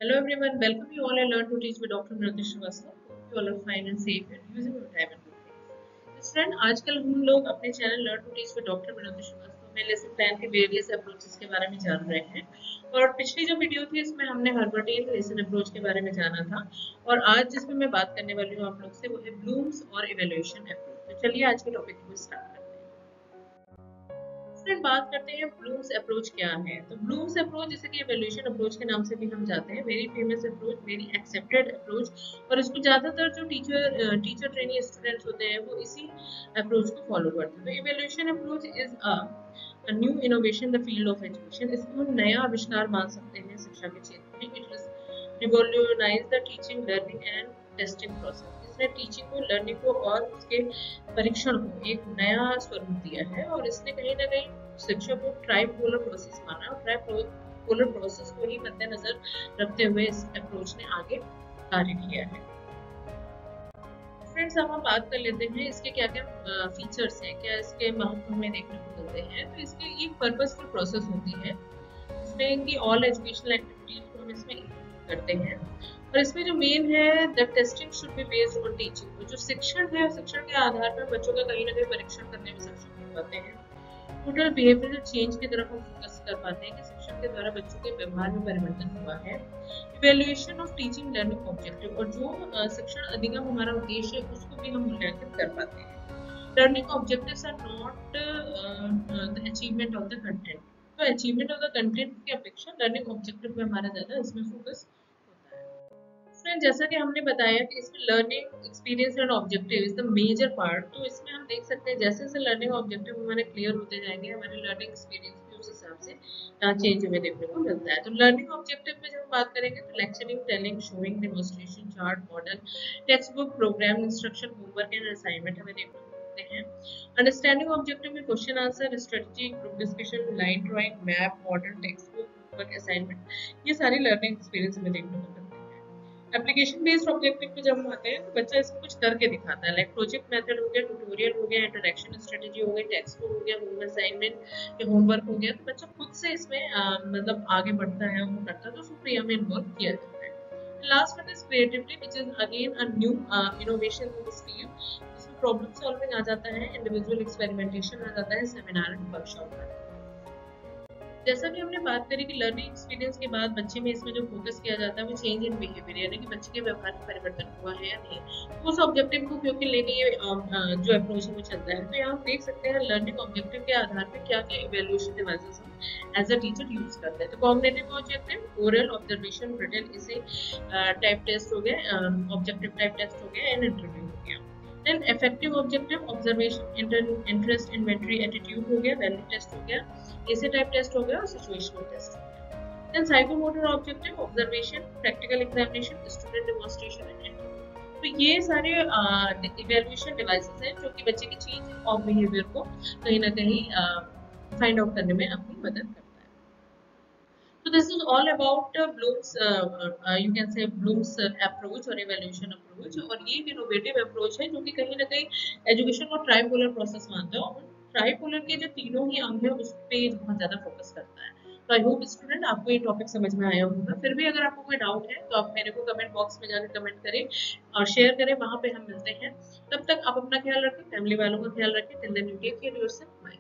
Hello everyone, welcome you all. I learn to teach with Dr. Mridhi Srivastava. Hope you all are fine and safe and using your time and good things. Friend, आजकल हम लोग अपने channel learn to teach with Dr. Mridhi Srivastava में lesson plan के various approaches के बारे में जान रहे हैं। और पिछली जो वीडियो थी इसमें हमने हर्बर्टियन लेसन अप्रोच के बारे में जाना था और आज जिसमें मैं बात करने वाली हूँ आप लोग से वो है ब्लूम्स और इवैल्यूएशन अप्रोच। तो चलिए आज के टॉपिक को स्टार्ट करते हैं। फिर बात करते हैं ब्लूम्स अप्रोच क्या है। तो ब्लूम्स अप्रोच जैसे कि इवैल्यूएशन अप्रोच के नाम से भी हम जाते हैं, very famous approach, very accepted approach और इसको ज्यादातर जो टीचर ट्रेनिंग स्टूडेंट्स होते हैं वो इसी अप्रोच को फॉलो करते हैं। तो evaluation approach is a new innovation in the field of education. इसको हम नया आविष्कार मान सकते हैं शिक्षा के क्षेत्र में। It is revolutionise the teaching learning and testing process. इसने टीचिंग को, लर्निंग को और उसके परीक्षण को एक नया स्वरूप दिया है और इसने कहीं ना कहीं शिक्षा को ट्राइपोलर प्रोसेस माना और ट्राइपोलर प्रोसेस को ही मद्देनजर रखते हुए इस अप्रोच ने आगे कार्य किया है। फ्रेंड्स, अब हम बात कर लेते हैं इसके क्या क्या फीचर्स हैं, क्या इसके महत्व हमें देखने को मिलते हैं। तो इसकी एक पर्पसफुल प्रोसेस होती है, इसमें इनकी ऑल एजुकेशनल एक्टिविटीज को हम इसमें इंक्लूड करते हैं और इसमें जो मेन है the testing should be based on teaching. तो जो शिक्षण है, शिक्षण के आधार पर बच्चों का कहीं ना कहीं परीक्षण करने में सक्षम हो पाते हैं। टोटल बिहेवियरल चेंज की तरफ हम फोकस कर पाते हैं कि शिक्षण के द्वारा बच्चों के व्यवहार में परिवर्तन हुआ है। Evaluation of teaching learning objective, और जो शिक्षण अधिगम हमारा उद्देश्य है उसको भी हम मूल्यांकित कर पाते हैं। Learning objectives are not the achievement of the content. तो अचीवमेंट ऑफ द कंटेंट की अपेक्षा लर्निंग ऑब्जेक्टिव पे हमारा ज्यादा इसमें फोकस होता है। फ्रेंड, जैसा कि हमने बताया कि इसमें learning experience and objective is the major part. तो इसमें हम देख सकते हैं जैसे जैसे लर्निंग ऑब्जेक्टिव हमारे क्लियर होते जाएंगे, हमारे लर्निंग एक्सपीरियंस भी उस हिसाब से चेंज हमें देखने को मिलता है। तो लर्निंग ऑब्जेक्टिव में जब हम बात करेंगे तो lecturing, telling, showing, demonstration, chart, model, text book, programme, instruction, homework and assignment हमें देखने को मिलते हैं। अंडरस्टैंडिंग ऑब्जेक्टिव में question answer, strategy, group discussion, line drawing, map, model, text book, homework, assignment, ये सारी लर्निंग एक्सपीरियंस हमें देखने को मिलते हैं। एप्लीकेशन बेस्ड ऑब्जेक्टिव पे जब हम आते हैं तो बच्चा इसमें कुछ करके दिखाता है, लाइक प्रोजेक्ट मेथड हो गया, ट्यूटोरियल हो गया, इंटरेक्शन स्ट्रेटेजी हो गई, टेक्स्ट बुक हो गया, होम असाइनमेंट या होमवर्क हो गया। तो बच्चा खुद से इसमें मतलब आगे बढ़ता है, वो करता है, तो उसको क्रिया में इन्वॉल्व किया जाता है। Last one is creativity, which is again a new innovation in this field. इसमें प्रॉब्लम सॉल्विंग आ जाता है, इंडिविजुअल एक्सपेरिमेंटेशन आ जाता है, सेमिनार एंड वर्कशॉप आ जाता है। जैसा कि हमने बात करी कि लर्निंग एक्सपीरियंस के बाद बच्चे में इसमें जो फोकस किया जाता है वो चेंज इन बिहेवियर, यानी कि बच्चे के व्यवहार में परिवर्तन हुआ है या नहीं, तो उस ऑब्जेक्टिव को क्योंकि लेके ये जो अप्रोच है वो चलता है। तो यहाँ हम देख सकते हैं लर्निंग ऑब्जेक्टिव के आधार पर क्या क्या इवैल्यूएशन डिवाइसेस हम एज अ टीचर यूज करते हैं। तो cognitive objective, oral observation, written, इसे टाइप टेस्ट हो गया, ऑब्जेक्टिव टाइप टेस्ट हो गया एंड इंटरव्यू हो गया। Then affective objective, observation, interest, inventory, attitude हो गया, वैल्यू टेस्ट हो गया, ऐसे टाइप टेस्ट हो गया और सिचुएशनल टेस्ट हो गया। Then psychomotor objective, observation, practical examination, student demonstration and interview. तो ये सारे इवैल्यूएशन डिवाइसेस हैं जो कि बच्चे की चेंज ऑफ बिहेवियर को कहीं ना कहीं फाइंड आउट करने में अपनी मदद करता है। So this is all about Bloom's, you can say Bloom's approach और evaluation approach। और ये एक innovative approach है जो कि कहीं ना कहीं एजुकेशन को ट्राइपोलर प्रोसेस मानता है और ट्राइपोलर के जो तीनों ही अंग है उस पे बहुत ज्यादा फोकस करता है। तो आई होप स्टूडेंट आपको ये टॉपिक समझ में आया होगा। फिर भी अगर आपको कोई डाउट है तो आप मेरे को कमेंट बॉक्स में जाकर कमेंट करें और शेयर करें, वहां पे हम मिलते हैं। तब तक आप अपना ख्याल रखें, फैमिली वालों का ख्याल रखें। Till then you take care yourself, bye.